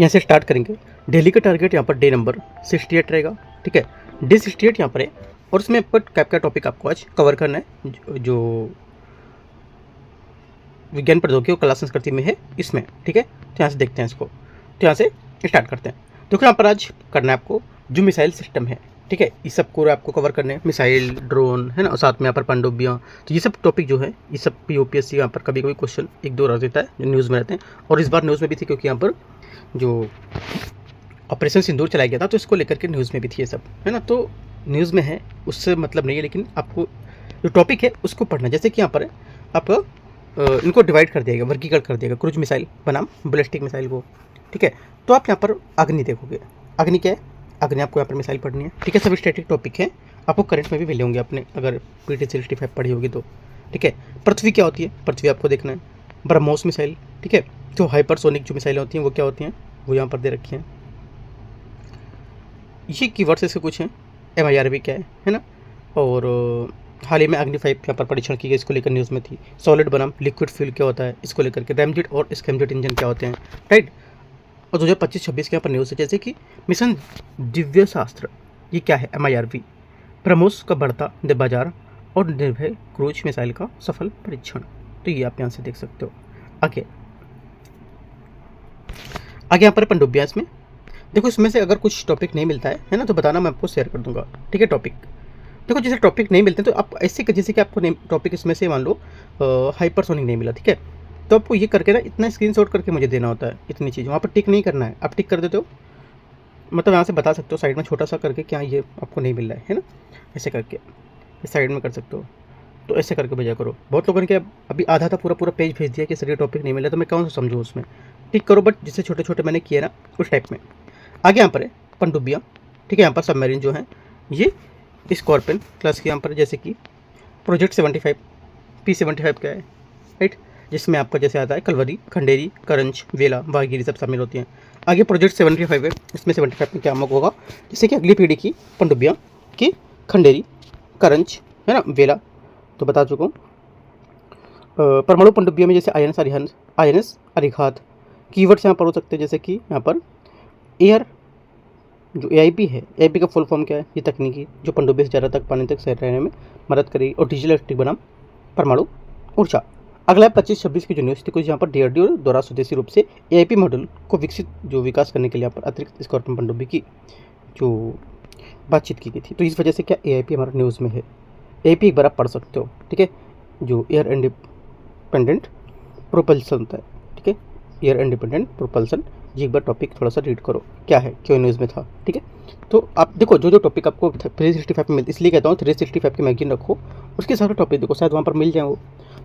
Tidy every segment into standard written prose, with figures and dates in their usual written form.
यहाँ से स्टार्ट करेंगे। डेली का टारगेट यहाँ पर डे नंबर 68 रहेगा, ठीक है। डे 68 यहाँ पर है और उसमें पर क्या टॉपिक आपको आज कवर करना है, जो विज्ञान प्रौद्योगिकी और कला संस्कृति में है इसमें, ठीक है। तो यहाँ से देखते हैं इसको, तो यहाँ से स्टार्ट करते हैं। देखो यहाँ पर आज करना है आपको जो मिसाइल सिस्टम है, ठीक है, इस सब को आपको कवर करने हैं। मिसाइल, ड्रोन है ना, और साथ में यहाँ पर पनडुब्बियाँ, तो ये सब टॉपिक जो है ये सब यूपीएससी यहाँ पर कभी कभी क्वेश्चन एक दो रह देता है जो न्यूज़ में रहते हैं, और इस बार न्यूज़ में भी थी क्योंकि यहाँ पर जो ऑपरेशन सिंदूर चलाया गया था तो इसको लेकर के न्यूज़ में भी थी ये सब, है ना। तो न्यूज़ में है उससे मतलब नहीं है, लेकिन आपको जो टॉपिक है उसको पढ़ना। जैसे कि यहाँ पर आपका इनको डिवाइड कर दिया गया, वर्गीकरण कर दिया गया, क्रूज मिसाइल बनाम बैलिस्टिक मिसाइल को, ठीक है। तो आप यहाँ पर अग्नि देखोगे, अग्नि क्या है, अग्नि आपको यहाँ पर मिसाइल पढ़नी है, ठीक है। सभी स्टैटिक टॉपिक है, आपको करंट में भी मिले होंगे अपने अगर PT 65 पढ़ी होगी तो, ठीक है। पृथ्वी क्या होती है, पृथ्वी आपको देखना है। ब्रह्मोस मिसाइल, ठीक है, जो हाइपरसोनिक जो मिसाइलें होती हैं वो क्या होती हैं, वो यहाँ पर दे रखी हैं। ये कीवर्ड्स इसके कुछ हैं। MIRV क्या है ना। और हाल ही में अग्नि 5 यहाँ पर परीक्षण की गई, इसको लेकर न्यूज़ में थी। सॉलिड बनाम लिक्विड फ्यूल क्या होता है, इसको लेकर के। रैमजेट और स्कैमजेट इंजन क्या होते हैं, राइट। और 2025-26 के यहाँ पर न्यूज़ है, जैसे कि मिशन दिव्य शास्त्र, ये क्या है, MIRV। ब्रह्मोस का बढ़ता बाजार और निर्भय क्रूज मिसाइल का सफल परीक्षण, तो ये आप यहाँ से देख सकते हो। आगे यहाँ पर पनडुब्बियाँ, इसमें देखो इसमें से अगर कुछ टॉपिक नहीं मिलता है ना, तो बताना, मैं आपको शेयर कर दूंगा, ठीक है। टॉपिक देखो, जैसे टॉपिक नहीं मिलते तो आप ऐसे जैसे कि आपको टॉपिक इसमें से मान लो हाइपरसोनिक नहीं मिला, ठीक है, तो आपको ये करके ना इतना स्क्रीनशॉट करके मुझे देना होता है, इतनी चीज़ वहाँ पर टिक नहीं करना है। आप टिक कर देते हो, मतलब यहाँ से बता सकते हो साइड में छोटा सा करके क्या ये आपको नहीं मिल रहा है ना, ऐसे करके साइड में कर सकते हो। तो ऐसे करके भेजा करो। बहुत लोगों ने क्या अभी आधा था पूरा पेज भेज दिया कि सर ये टॉपिक नहीं मिला, तो मैं कौन सा समझूँ उसमें, टिक करो, बट जिससे छोटे छोटे मैंने किए ना उस टाइप में। आगे यहाँ पर है पनडुब्बियाँ, ठीक है, यहाँ पर सबमरीन जो है ये स्कॉर्पियन क्लास के यहाँ पर, जैसे कि प्रोजेक्ट 75, P-75 क्या है, राइट, जिसमें आपका जैसे आता है कलवरी, खंडेरी, करंज, वेला, वागिरी सब शामिल होती हैं। आगे प्रोजेक्ट 75 है, इसमें 75 में क्या होगा, जैसे कि अगली पीढ़ी की पनडुब्बियाँ की खंडेरी, करंज है ना, वेला तो बता चुका हूँ। परमाणु पनडुब्बियों में जैसे INS Arihant, INS Arighat. Keywords यहाँ पर हो सकते हैं, जैसे कि यहाँ पर एयर, जो AIP है, AIP का फुल फॉर्म क्या है, ये तकनीकी जो पनडुब्बी से ज़्यादा तक पानी तक सैर रहने में मदद करेगी, और डिजिटल इलेक्ट्रिक बनाम परमाणु ऊर्जा। अगला है 25-26 की जो न्यूज़ थी, कुछ यहाँ पर DRDO द्वारा स्वदेशी रूप से AIP मॉडल को विकास करने के लिए यहाँ पर अतिरिक्त स्कॉर्पियन पनडुब्बी की जो बातचीत की गई थी। तो इस वजह से क्या AIP हमारा न्यूज़ में है। AIP एक बार आप पढ़ सकते हो, ठीक है, जो एयर इंडिपेंडेंट प्रोपल्सन होता है, ठीक है, एयर इंडिपेंडेंट प्रोपल्सन, ये एक बार टॉपिक थोड़ा सा रीड करो क्या है, क्यों न्यूज़ में था, ठीक है। तो आप देखो जो टॉपिक आपको 365 में मिलते, इसलिए कहता हूँ 365 की मैगजीन रखो, उसके सारे टॉपिक देखो, शायद वहाँ पर मिल जाए। वो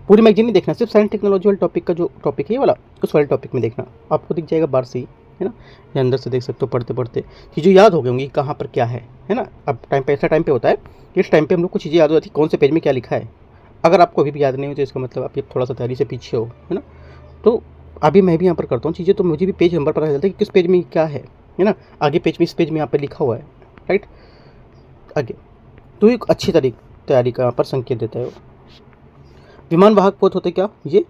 पूरी मैगजीन नहीं देखना, सिर्फ साइंस टेक्नोलॉजी वाले टॉपिक का जो टॉपिक है ये वाला, उस वाले टॉपिक में देखना, आपको दिख जाएगा बाहर से ही, है ना, या अंदर से देख सकते हो पढ़ते पढ़ते चीज़ें याद हो गई होंगी कहाँ पर क्या है ना। अब टाइम पे ऐसा टाइम पे होता है कि इस टाइम पे हम लोग को चीज़ें याद हो जाती है कौन से पेज में क्या लिखा है। अगर आपको अभी भी याद नहीं हो तो इसका मतलब आप ये थोड़ा सा तैयारी से पीछे हो, है ना। तो अभी मैं भी यहाँ पर करता हूँ चीज़ें, तो मुझे भी पेज नंबर पता चलता है कि किस पेज में क्या है ना। आगे पेज में, इस पेज में यहाँ पर लिखा हुआ है, राइट, आगे। तो एक अच्छी तैयारी का यहाँ पर संकेत देता है वो। विमान वाहक पोत होते क्या, ये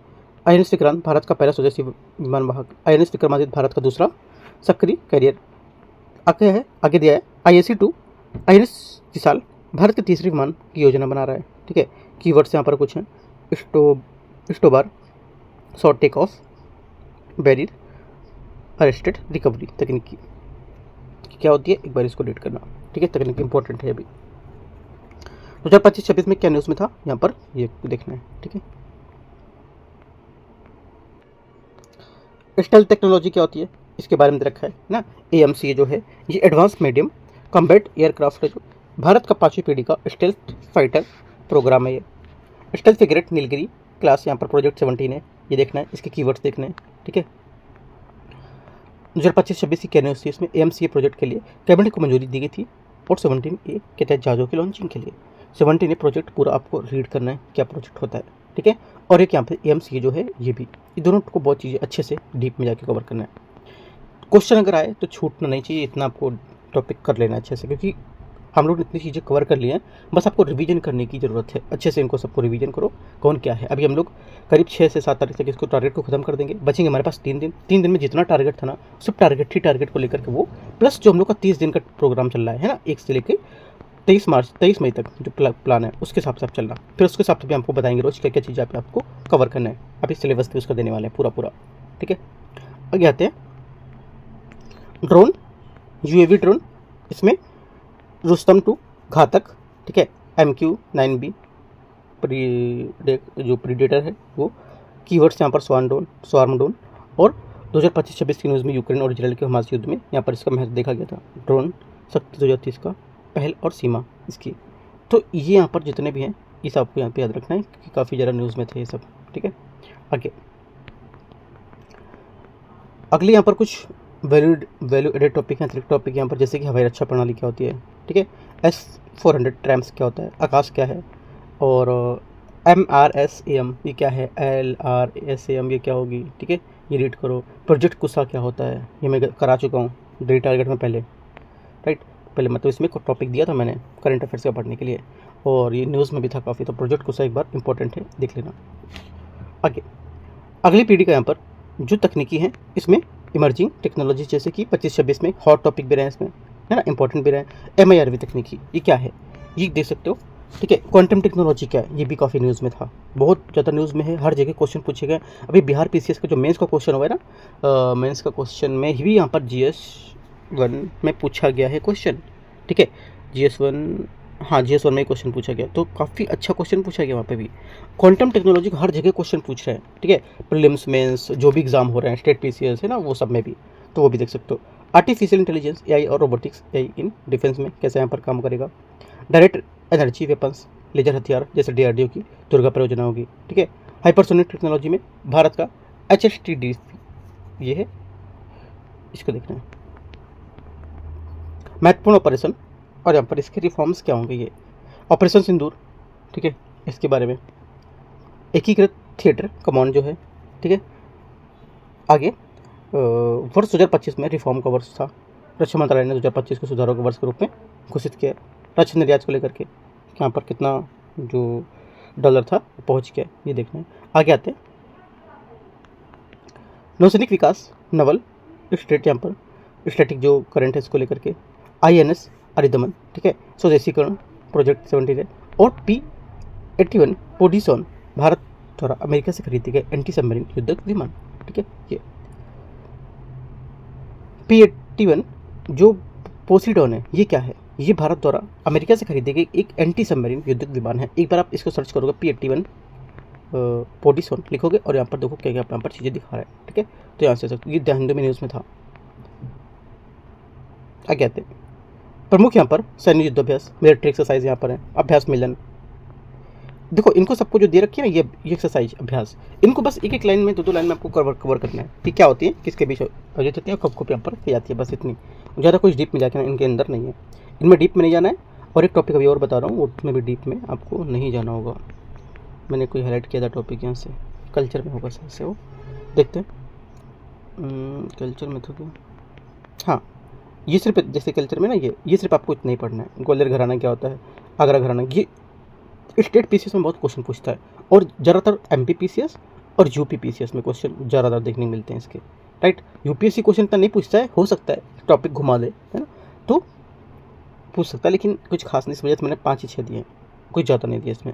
INS विक्रांत भारत का पहला स्वदेशी विमान वाहक, INS विक्रमादित्य भारत का दूसरा सक्रिय कैरियर। आगे दिया है IAC-2 INS विशाल भारत के तीसरे विमान की योजना बना रहा है, ठीक है। कीवर्ड्स यहाँ पर कुछ हैं, STOBAR, short take off, barrier arrested recovery तकनीकी क्या होती है, एक बार इसको रीड करना, ठीक है, तकनीक इंपॉर्टेंट है अभी। 2025-26 में क्या न्यूज़ में था, यहाँ पर ये देखना है, ठीक है। स्टेल्थ टेक्नोलॉजी क्या होती है, इसके बारे में रखा है ना। AMC जो है ये एडवांस मीडियम कॉम्बैट एयरक्राफ्ट है, जो भारत का 5वीं पीढ़ी का स्टेल्थ फाइटर प्रोग्राम है। ये स्टेल्थ फ्रिगेट नीलगिरी क्लास, यहाँ पर प्रोजेक्ट 17 है, ये देखना है, इसके कीवर्ड्स देखने हैं, ठीक है। 2025-26 की क्या न्यूज़ थी, इसमें AMC प्रोजेक्ट के लिए कैबिनेट को मंजूरी दी गई थी, और 17A के तहत जहाज़ों की लॉन्चिंग के लिए 17A प्रोजेक्ट पूरा आपको रीड करना है क्या प्रोजेक्ट होता है, ठीक है। और एक यहाँ पे AMC जो है ये भी, ये दोनों को बहुत चीज़ें अच्छे से डीप में जाके कवर करना है। क्वेश्चन अगर आए तो छूटना नहीं चाहिए, इतना आपको टॉपिक कर लेना अच्छे से, क्योंकि हम लोग ने इतनी चीज़ें कवर कर ली हैं, बस आपको रिवीजन करने की ज़रूरत है। अच्छे से इनको सबको रिवीजन करो कौन क्या है। अभी हम लोग करीब 6 से 7 तारीख तक इसको टारगेट को खत्म कर देंगे। बचेंगे हमारे पास 3 दिन। 3 दिन में जितना टारगेट था ना, सब टारगेट को लेकर के वो, प्लस जो हम लोग का 30 दिन का प्रोग्राम चल रहा है ना, 1 से लेकर 23 मई तक जो प्लान है उसके हिसाब से आप चलना। फिर उसके हिसाब से भी हमको बताएंगे रोज क्या क्या चीज़ें आपको कवर करना है। अभी सिलेबस भी उसका देने वाले हैं पूरा। ठीक है, आगे आते हैं। ड्रोन, यूएवी ड्रोन, इसमें रुस्तम 2 घातक, ठीक है, MQ-9B जो प्रीडेटर है वो, कीवर्ड्स यहाँ पर स्वार्म ड्रोन, और 2025-26 की न्यूज़ में यूक्रेन और इजराइल के हमास युद्ध में यहाँ पर इसका महत्व देखा गया था। ड्रोन शक्ति 2030 का पहल और सीमा इसकी। तो ये यहाँ पर जितने भी हैं ये सब आपको यहाँ पे याद रखना है कि काफ़ी ज़्यादा न्यूज़ में थे ये सब। ठीक है, आगे अगले यहाँ पर कुछ वैल्यू एडेड टॉपिक हैं, अतिरिक्त टॉपिक यहाँ पर, जैसे कि हवाई रक्षा प्रणाली क्या होती है, ठीक है, S-400 ट्रैम्स क्या होता है, आकाश क्या है, और MRSAM ये क्या है, LRSAM ये क्या होगी, ठीक है, ये रीड करो। प्रोजेक्ट कुसा क्या होता है, ये मैं करा चुका हूँ डेली टारगेट में पहले, राइट, पहले मतलब इसमें टॉपिक दिया था मैंने करंट अफेयर्स का पढ़ने के लिए, और ये न्यूज़ में भी था काफ़ी। तो प्रोजेक्ट कुसा एक बार इंपॉर्टेंट है, देख लेना। आगे अगली पीढ़ी का यहाँ पर जो तकनीकी हैं, इसमें इमर्जिंग टेक्नोलॉजी, जैसे कि 25-26 में हॉट टॉपिक भी रहे इसमें, है ना, इंपॉर्टेंट भी रहे। MIRV तकनीकी ये क्या है, ये देख सकते हो। ठीक है, क्वांटम टेक्नोलॉजी क्या है, ये भी काफ़ी न्यूज़ में था, बहुत ज़्यादा न्यूज़ में है, हर जगह क्वेश्चन पूछे गए। अभी बिहार PCS का जो मेंस का क्वेश्चन हुआ है ना, मेंस का क्वेश्चन में भी यहाँ पर GS1 में पूछा गया है क्वेश्चन। ठीक है, GS1 में क्वेश्चन पूछा गया, तो काफ़ी अच्छा क्वेश्चन पूछा गया वहाँ पे भी। क्वांटम टेक्नोलॉजी का हर जगह क्वेश्चन पूछ रहे हैं। ठीक है, प्रीलिम्स मेंस जो भी एग्जाम हो रहे हैं, स्टेट PCS है ना, वो सब में भी, तो वो भी देख सकते हो। आर्टिफिशियल इंटेलिजेंस AI और रोबोटिक्स AI इन डिफेंस में कैसे यहाँ पर काम करेगा। डायरेक्ट एनर्जी वेपन्स, लेजर हथियार, जैसे DRDO की दुर्गा परियोजना होगी। ठीक है, हाइपरसोनिक टेक्नोलॉजी में भारत का HSTD ये है, इसको देखना है। महत्वपूर्ण ऑपरेशन, और यहाँ पर इसके रिफॉर्म्स क्या होंगे, ये ऑपरेशन सिंदूर, ठीक है, इसके बारे में। एकीकृत थिएटर कमांड जो है, ठीक है। आगे वर्ष 2025 में रिफॉर्म का वर्ष था। रक्षा मंत्रालय ने 2025 को सुधारों के वर्ष के रूप में घोषित किया। रक्षा निर्यात को लेकर के यहाँ पर कितना जो डॉलर था पहुँच गया, ये देखना है। आगे आते हैं नौसैनिक विकास, नवल स्टेट, यहाँ पर स्टैटिक जो करंट है इसको लेकर के। INS अरिदमन, ठीक है, स्वदेशीकरण प्रोजेक्ट 70 है। और P-81 पोडिसॉन, भारत द्वारा अमेरिका से खरीदे गए एंटी सबमरीन युद्धक विमान। ठीक है, ये P-81 जो पोसीडॉन है, ये क्या है, ये भारत द्वारा अमेरिका से खरीदे गए एक एंटी सबमरीन युद्धक विमान है। एक बार आप इसको सर्च करोगे, P-81 पोडिसॉन लिखोगे, और यहाँ पर देखो क्या क्या यहाँ पर चीज़ें दिखा रहा है। ठीक है, तो यहाँ से ये द हिंदू में न्यूज़ में था। आगे आते हैं प्रमुख यहाँ पर सैन्य युद्धाभ्यास, मिलिट्री एक्सरसाइज यहाँ पर है, अभ्यास मिलन। देखो इनको सबको जो दे रखी है ना, ये एक्सरसाइज अभ्यास, इनको बस एक लाइन में, दो लाइन में आपको कवर करना है कि क्या होती है, किसके बीच आयोजित होती है, कब कब यहाँ पर की जाती है, बस इतनी। ज़्यादा कुछ डीप में जाके इनके अंदर नहीं है, इनमें डीप में नहीं जाना है। और एक टॉपिक अभी और बता रहा हूँ, उसमें भी डीप में आपको नहीं जाना होगा। मैंने कोई हाईलाइट किया था टॉपिक यहाँ से, कल्चर में होगा सर से, वो देखते हैं। कल्चर में तो हाँ, ये सिर्फ जैसे कल्चर में ना, ये सिर्फ आपको इतना ही पढ़ना है। ग्वालियर घराना क्या होता है, आगरा घराना, ये स्टेट PCS में बहुत क्वेश्चन पूछता है, और ज़्यादातर MP PCS और UP PCS में क्वेश्चन ज़्यादातर देखने को मिलते हैं इसके, राइट। UPSC क्वेश्चन इतना नहीं पूछता है, हो सकता है टॉपिक घुमा दे, है ना, तो पूछ सकता है, लेकिन कुछ खास नहीं। इस वजह से मैंने 5 ही 6 दिए हैं, कुछ ज़्यादा नहीं दिया इसमें।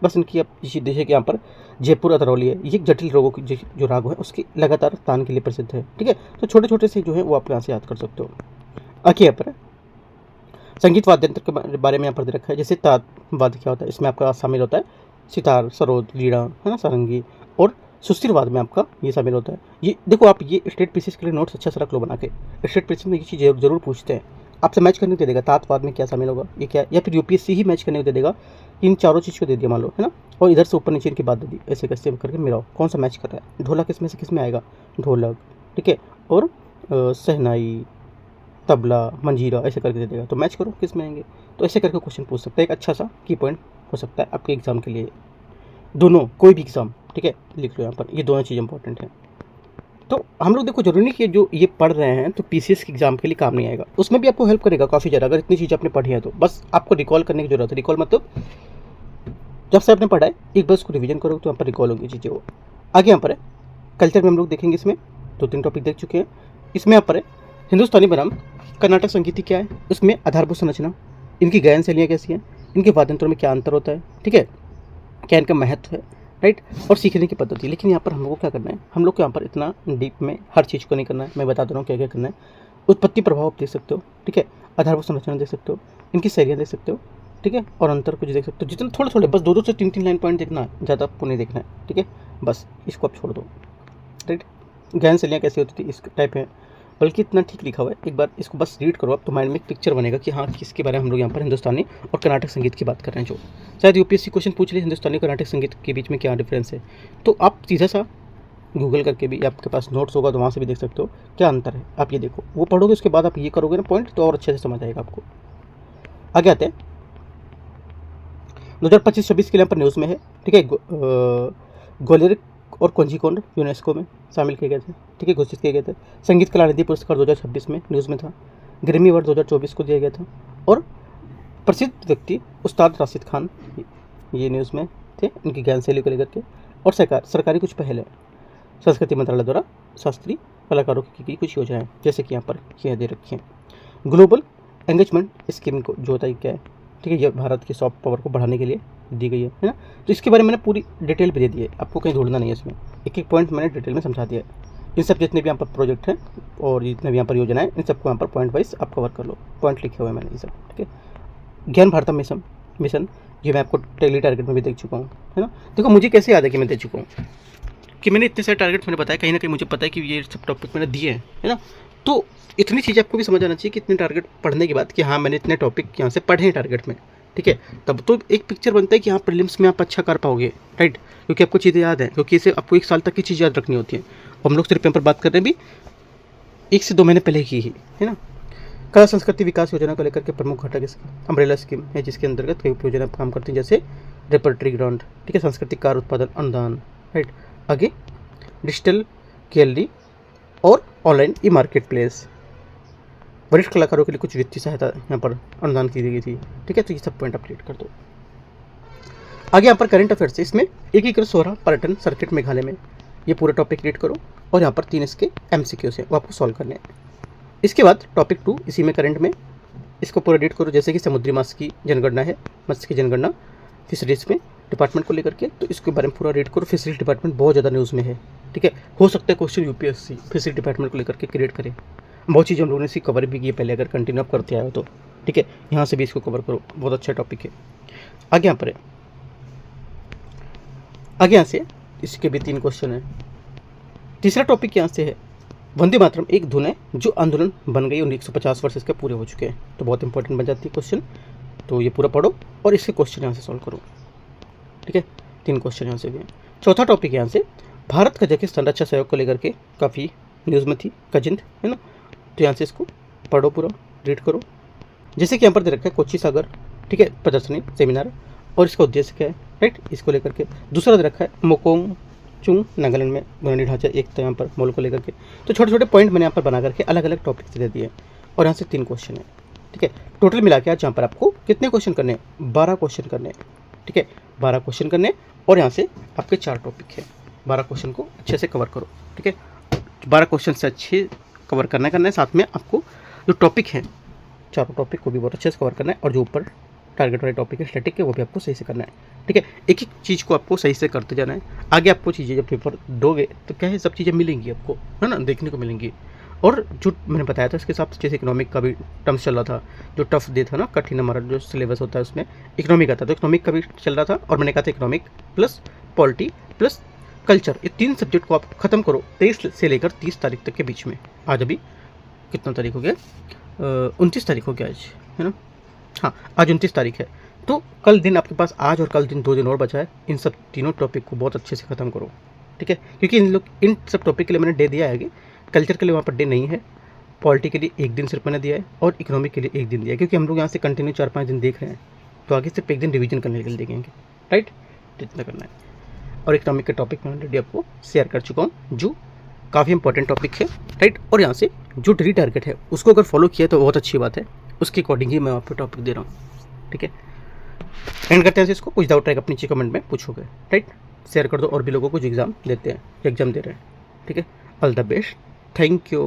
बस इनकी आप इसी देखिए कि यहाँ पर जयपुर अतरौली है, ये जटिल रोगों की जो राग है उसकी लगातार तान के लिए प्रसिद्ध है। ठीक है, तो छोटे छोटे से जो है वो आप यहाँ से याद कर सकते हो। आगे यहाँ पर संगीत वाद्य यंत्र के बारे में यहाँ पर दे रखा है, जैसे तार वाद्य क्या होता है, इसमें आपका शामिल होता है सितार, सरोद, लीड़ा, है ना, सारंगी, और सुस्तिर वाद्य में आपका ये शामिल होता है। ये देखो आप ये स्टेट PCS के लिए नोट्स अच्छा सा रख लो बना के, स्टेट PCS में ये चीज़ जरूर पूछते हैं, आपसे मैच करने को दे देगा, तात वाद में क्या शामिल होगा, ये क्या, या फिर UPSC ही मैच करने को दे देगा, इन चारों चीज़ को दे दिया मान लो, है ना, और इधर से ऊपर नीचे की बात दे दी, ऐसे कैसे करके मिलाओ कौन सा मैच कर रहा है। ढोलक इसमें से किस में आएगा, ढोलक, ठीक है, और सहनाई, तबला, मंजीरा, ऐसे करके दे देगा, तो मैच करो किस में आएंगे। तो ऐसे करके क्वेश्चन पूछ सकता है, एक अच्छा सा की पॉइंट हो सकता है आपके एग्जाम के लिए, दोनों कोई भी एग्जाम। ठीक है, लिख लो यहाँ पर, ये दोनों चीज़ इंपॉर्टेंट है। तो हम लोग देखो जरूरी नहीं कि जो ये पढ़ रहे हैं तो पीसीएस के एग्जाम के लिए काम नहीं आएगा, उसमें भी आपको हेल्प करेगा काफ़ी ज़्यादा अगर इतनी चीज़ आपने पढ़ी है तो। बस आपको रिकॉल करने की जरूरत है। रिकॉल मतलब जब से आपने पढ़ा है एक बार उसको रिवीजन करो तो यहाँ पर रिकॉल होंगी चीज़ें वो। आगे यहाँ पर है कल्चर में हम लोग देखेंगे, इसमें 2-3 टॉपिक देख चुके हैं। इसमें यहाँ पर है हिंदुस्तानी बनाम कर्नाटक संगीत क्या है, उसमें आधारभूत संरचना, इनकी गायन शैलियाँ कैसी हैं, इनके वाद्य यंत्रों में क्या अंतर होता है, ठीक है, क्या इनका महत्व है, राइट, और सीखने की पद्धति। लेकिन यहाँ पर हम लोग को क्या करना है, हम लोग को यहाँ पर इतना डीप में हर चीज़ को नहीं करना है। मैं बता दे रहा हूँ क्या क्या करना है। उत्पत्ति प्रभाव आप देख सकते हो, ठीक है, आधारभूत संरचना देख सकते हो, इनकी शैलियाँ देख सकते हो, ठीक है, और अंतर कुछ देख सकते हो। जितना थोड़े थोड़े बस 2-2 से 3-3 लाइन पॉइंट देखना है, ज़्यादा आपको नहीं देखना है, ठीक है, बस इसको आप छोड़ दो, राइट। गायन शैलियाँ कैसी होती थी इस टाइप में, बल्कि इतना ठीक लिखा हुआ है, एक बार इसको बस रीड करो आप तो माइंड में एक पिक्चर बनेगा कि हाँ किसके बारे में हम लोग यहाँ पर हिंदुस्तानी और कर्नाटक संगीत की बात कर रहे हैं। जो शायद यूपीएससी क्वेश्चन पूछ ले हिंदुस्तानी कर्नाटक संगीत के बीच में क्या डिफरेंस है, तो आप सीधा सा गूगल करके भी, आपके पास नोट्स होगा तो वहाँ से भी देख सकते हो क्या अंतर है। आप ये देखो, वो पढ़ोगे उसके बाद आप ये करोगे ना पॉइंट तो और अच्छे से समझ आएगा आपको। आगे आते हैं 2025-26 के लिए यहाँ पर न्यूज़ में है, ठीक है, ग्वालियर और कोंजीकोंड यूनेस्को में शामिल किए गए थे, ठीक है, घोषित किए गए थे। संगीत कला निधि पुरस्कार 2026 में न्यूज़ में था। ग्रैमी अवार्ड 2024 को दिया गया था। और प्रसिद्ध व्यक्ति उस्ताद राशिद खान ये न्यूज़ में थे, इनकी ज्ञान शैली को लेकर के। और सरकारी कुछ पहल है संस्कृति मंत्रालय द्वारा शास्त्रीय कलाकारों की की कुछ योजनाएं, जैसे कि यहाँ पर ये दे रखी हैं। ग्लोबल एंगेजमेंट स्कीम को जो होता है क्या है, ठीक है, ये भारत की सॉफ्ट पावर को बढ़ाने के लिए दी गई है ना। तो इसके बारे में मैंने पूरी डिटेल भी दे दी है, आपको कहीं ढूंढना नहीं है इसमें, एक एक पॉइंट मैंने डिटेल में समझा दिया है। इन सब जितने भी यहाँ पर प्रोजेक्ट हैं और जितने भी यहाँ पर योजना है इन सबको यहाँ पर पॉइंट वाइज आप कवर कर लो, पॉइंट लिखे हुए हैं मैंने ये सब, ठीक है। ज्ञान भारतम मिशन ये मैं आपको डेली टारगेट में भी देख चुका हूँ, है ना। देखो मुझे कैसे याद है कि मैं दे चुका हूँ, कि मैंने इतने सारे टारगेट मैंने बताया, कहीं ना कहीं मुझे पता है कि ये सब टॉपिक मैंने दिए हैं, है ना। तो इतनी चीज़ आपको भी समझ आना चाहिए कि इतने टारगेट पढ़ने के बाद कि हाँ मैंने इतने टॉपिक यहाँ से पढ़े हैं टारगेट में, ठीक है, तब तो एक पिक्चर बनता है कि हाँ प्रीलिम्स में आप अच्छा कर पाओगे, राइट, क्योंकि आपको चीज़ें याद है, क्योंकि इसे आपको 1 साल तक की चीज़ याद रखनी होती है। और हम लोग सिर्फ पेपर बात कर रहे हैं भी 1 से 2 महीने पहले की ही, है ना। कला संस्कृति विकास योजना को लेकर के प्रमुख घटक इसकी अम्ब्रेला स्कीम है, जिसके अंतर्गत कई योजना काम करती हैं, जैसे रेपर्टरी ग्रांट, ठीक है, सांस्कृतिक कार्य उत्पादन अनुदान, राइट। आगे डिजिटल गैलरी और ऑनलाइन ई मार्केट प्लेस, वरिष्ठ कलाकारों के लिए कुछ वित्तीय सहायता यहाँ पर अनुदान की गई थी, ठीक है। तो ये सब पॉइंट आप रीड कर दो। आगे यहाँ पर करंट अफेयर्स, इसमें एकीकृत सोहरा पर्यटन सर्किट मेघालय में, ये पूरा टॉपिक रीड करो और यहाँ पर 3 इसके MCQs हैं वो आपको सॉल्व करने हैं। इसके बाद टॉपिक 2 इसी में करंट में, इसको पूरा रीड करो, जैसे कि समुद्री माछ की जनगणना है, मत्स्य की जनगणना फिशरीज में डिपार्टमेंट को लेकर के, तो इसके बारे में पूरा रीड करो। फिशरीज डिपार्टमेंट बहुत ज़्यादा न्यूज़ में है, ठीक है, हो सकता है क्वेश्चन यूपीएससी फिशरीज डिपार्टमेंट को लेकर के क्रिएट करे। बहुत चीज़ हम लोगों ने इसकी कवर भी की है पहले, अगर कंटिन्यू आप करते आए हो तो, ठीक है, यहाँ से भी इसको कवर करो, बहुत अच्छा टॉपिक है। आगे यहाँ पर है, आगे यहाँ से इसके भी 3 क्वेश्चन है। तीसरा टॉपिक यहाँ से है वंदे मातरम एक धुन है जो आंदोलन बन गई और 150 वर्ष इसके पूरे हो चुके हैं, तो बहुत इंपॉर्टेंट बन जाती है क्वेश्चन। तो ये पूरा पढ़ो और इसके क्वेश्चन यहाँ से सॉल्व करो, ठीक है, 3 क्वेश्चन यहाँ से भी हैं। चौथा टॉपिक यहाँ से भारत कजाकिस्तान रक्षा सहयोग को लेकर के काफ़ी न्यूज़ में थी, कजिंद, है ना। तो यहाँ से इसको पढ़ो, पूरा रीड करो। जैसे कि यहाँ पर दे रखा है कोच्चि सागर, ठीक है, प्रदर्शनी सेमिनार, और इसका उद्देश्य क्या है, राइट, इसको लेकर के। दूसरा दे रखा है मोकोंग चुंग नागालैंड में बुनियादी ढांचा एकता यहाँ पर मॉल को लेकर के। तो छोटे छोटे पॉइंट मैंने यहाँ पर बना करके अलग अलग टॉपिक से दे दिए और यहाँ से 3 क्वेश्चन है, ठीक है। टोटल मिला के आज यहाँ पर आपको कितने क्वेश्चन करने हैं, 12 क्वेश्चन करने हैं, ठीक है, 12 क्वेश्चन करने। और यहाँ से आपके 4 टॉपिक है, 12 क्वेश्चन को अच्छे से कवर करो, ठीक है। 12 क्वेश्चन से अच्छे कवर करना है, साथ में आपको जो टॉपिक है 4 टॉपिक को भी बहुत अच्छे से कवर करना है, और जो ऊपर टारगेट वाले टॉपिक है स्टैटिक के वो भी आपको सही से करना है, ठीक है। एक एक चीज़ को आपको सही से करते जाना है। आगे आपको चीज़ें जब पेपर दोगे तो क्या है, सब चीज़ें मिलेंगी आपको, है ना, देखने को मिलेंगी। और जो मैंने बताया था इसके हिसाब से, जैसे इकोनॉमिक का भी टर्म्स चल रहा था, जो टफ डे था ना, कठिन हमारा जो सिलेबस होता है उसमें इकोनॉमिक आता, तो इकोनॉमिक का भी चल रहा था। और मैंने कहा था economic plus polity plus culture, ये 3 सब्जेक्ट को आप खत्म करो 23 से लेकर 30 तारीख तक के बीच में। आज अभी कितना तारीख हो गया, 29 तारीख हो गया आज, है ना, हाँ आज 29 तारीख है। तो कल दिन आपके पास, आज और कल दिन 2 दिन और बचा है, इन सब तीनों टॉपिक को बहुत अच्छे से ख़त्म करो, ठीक है। क्योंकि इन सब टॉपिक के लिए मैंने डे दिया है, कि कल्चर के लिए वहाँ पर डे नहीं है, पॉलिटी के लिए 1 दिन सिर्फ मैंने दिया है, और इकोनॉमिक के लिए 1 दिन दिया है, क्योंकि हम लोग यहाँ से कंटिन्यू 4-5 दिन देख रहे हैं, तो आगे सिर्फ 1 दिन रिवीजन करने के लिए देखेंगे, राइट, इतना करना है। और इकोनॉमिक के टॉपिक मैं ऑलरेडी आपको शेयर कर चुका हूँ, जो काफ़ी इंपॉर्टेंट टॉपिक है, राइट। और यहाँ से जो डेली टारगेट है उसको अगर फॉलो किया तो बहुत अच्छी बात है, उसके अकॉर्डिंग ही मैं आपको टॉपिक दे रहा हूँ, ठीक है। एंड करते हैं इसको, कुछ डाउट रहेगा अपनी नीचे कमेंट में पूछोगे, राइट। शेयर कर दो और भी लोगों को जो एग्ज़ाम देते हैं, एग्ज़ाम दे रहे हैं, ठीक है। All the best, thank you.